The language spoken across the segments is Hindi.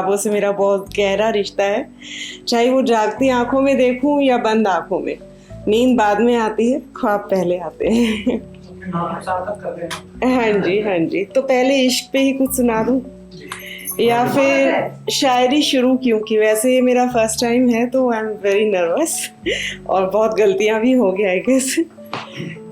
ख्वाबों से मेरा बहुत गहरा रिश्ता है, चाहे वो जागती आंखों में देखूं या बंद आंखों में। नींद बाद में आती है, ख्वाब पहले आते हैं। हाँ जी, हाँ जी। तो पहले इश्क पे ही कुछ सुना दूं या फिर शायरी शुरू, क्योंकि वैसे ये मेरा फर्स्ट टाइम है तो आई एम वेरी नर्वस और बहुत गलतियां भी हो गया आई गेस।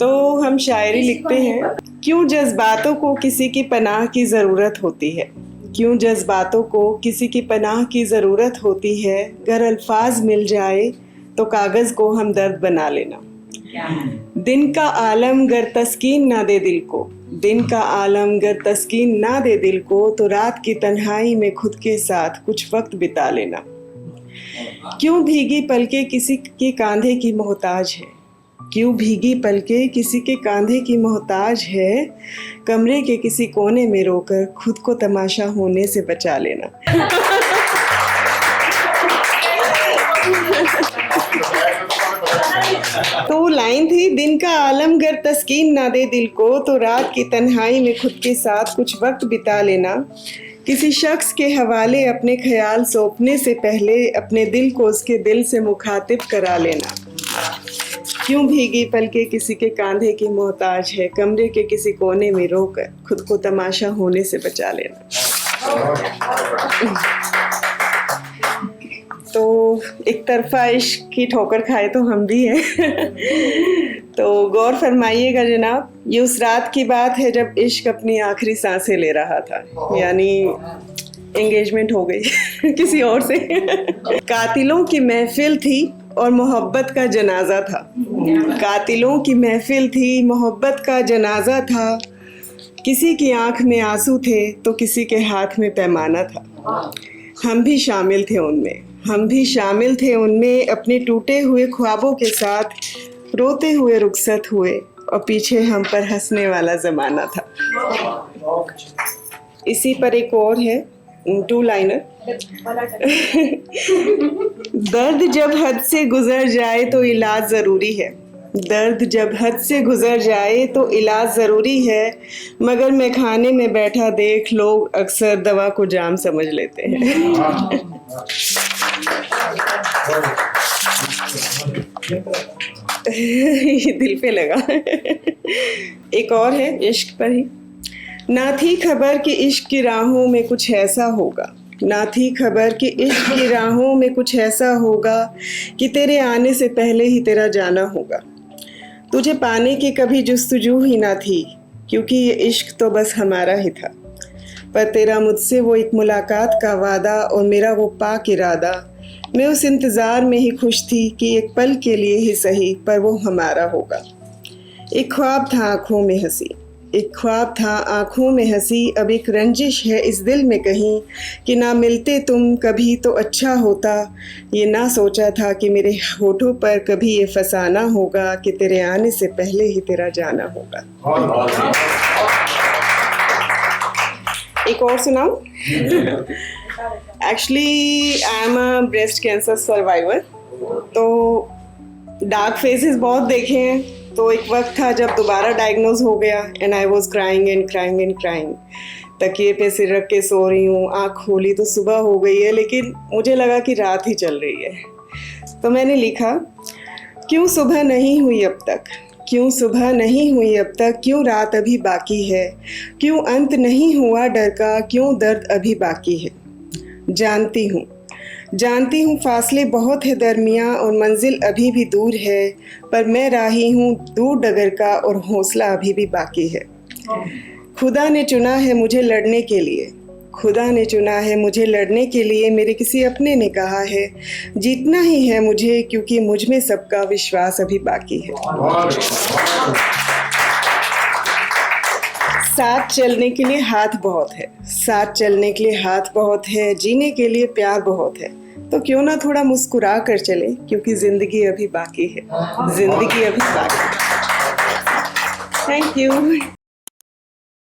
तो हम शायरी लिखते हैं। क्यों जज्बातों को किसी की पनाह की ज़रूरत होती है, क्यों जज्बातों को किसी की पनाह की ज़रूरत होती है, गर अल्फाज मिल जाए तो कागज़ को हम दर्द बना लेना। दिन का आलम गर तस्कीन ना दे दिल को, दिन का आलम गर तस्कीन ना दे दिल को, तो रात की तन्हाई में खुद के साथ कुछ वक्त बिता लेना। क्यों भीगी पलके किसी के कांधे की मोहताज है, क्यों भीगी पलके किसी के कांधे की मोहताज है, कमरे के किसी कोने में रोकर खुद को तमाशा होने से बचा लेना। तो वो लाइन थी, दिन का आलम गर तस्कीन ना दे दिल को, तो रात की तन्हाई में खुद के साथ कुछ वक्त बिता लेना। किसी शख्स के हवाले अपने ख्याल सौंपने से पहले अपने दिल को उसके दिल से मुखातिब करा लेना। क्यों भीगी पलके किसी के कांधे की मोहताज है, कमरे के किसी कोने में रोकर खुद को तमाशा होने से बचा लेना। तो एक तरफा इश्क की ठोकर खाए तो हम भी हैं। तो गौर फरमाइएगा जनाब, ये उस रात की बात है जब इश्क अपनी आखिरी सांसें ले रहा था, यानी एंगेजमेंट हो गई किसी और से। कातिलों की महफिल थी और मोहब्बत का जनाजा था, कातिलों की महफिल थी, मोहब्बत का जनाजा था। किसी की आंख में आंसू थे तो किसी के हाथ में पैमाना था। हम भी शामिल थे उनमें, हम भी शामिल थे उनमें, अपने टूटे हुए ख्वाबों के साथ रोते हुए रुखसत हुए और पीछे हम पर हंसने वाला ज़माना था। इसी पर एक और है, 2 लाइनर। दर्द जब हद से गुजर जाए तो इलाज ज़रूरी है, दर्द जब हद से गुजर जाए तो इलाज ज़रूरी है, मगर मैं खाने में बैठा देख लोग अक्सर दवा को जाम समझ लेते हैं। ये दिल पे लगा। एक और है इश्क पर ही। ना थी खबर कि इश्क की राहों में कुछ ऐसा होगा, ना थी खबर कि इश्क की राहों में कुछ ऐसा होगा कि तेरे आने से पहले ही तेरा जाना होगा। तुझे पाने की कभी जुस्तजू ही ना थी, क्योंकि ये इश्क तो बस हमारा ही था, पर तेरा मुझसे वो एक मुलाकात का वादा और मेरा वो पाक इरादा, मैं उस इंतज़ार में ही खुश थी कि एक पल के लिए ही सही पर वो हमारा होगा। एक ख्वाब था आँखों में हंसी, एक ख्वाब था आँखों में हंसी, अब एक रंजिश है इस दिल में कहीं कि ना मिलते तुम कभी तो अच्छा होता, ये ना सोचा था कि मेरे होठों पर कभी ये फसाना होगा कि तेरे आने से पहले ही तेरा जाना होगा। एक और सुनाऊं? Actually I am a breast cancer survivor, तो डार्क फेजेस बहुत देखे हैं। तो एक वक्त था जब दोबारा डायग्नोज हो गया and I was crying and crying and crying. तकिए पे सिर रख के सो रही हूँ, आँख खोली तो सुबह हो गई है, लेकिन मुझे लगा कि रात ही चल रही है। तो मैंने लिखा, क्यों सुबह नहीं हुई अब तक, क्यों सुबह नहीं हुई अब तक, क्यों रात अभी बाकी है, क्यों अंत नहीं हुआ डर का, क्यों दर्द अभी बाकी है। जानती हूँ फासले बहुत है दरमियाँ और मंजिल अभी भी दूर है, पर मैं राही हूँ दूर डगर का और हौसला अभी भी बाकी है। खुदा ने चुना है मुझे लड़ने के लिए, खुदा ने चुना है मुझे लड़ने के लिए, मेरे किसी अपने ने कहा है जीतना ही है मुझे, क्योंकि मुझ में सबका विश्वास अभी बाकी है। साथ चलने के लिए हाथ बहुत है, साथ चलने के लिए हाथ बहुत है, जीने के लिए प्यार बहुत है, तो क्यों ना थोड़ा मुस्कुरा कर चले, क्योंकि जिंदगी अभी बाकी है, जिंदगी अभी बाकी है। Thank you.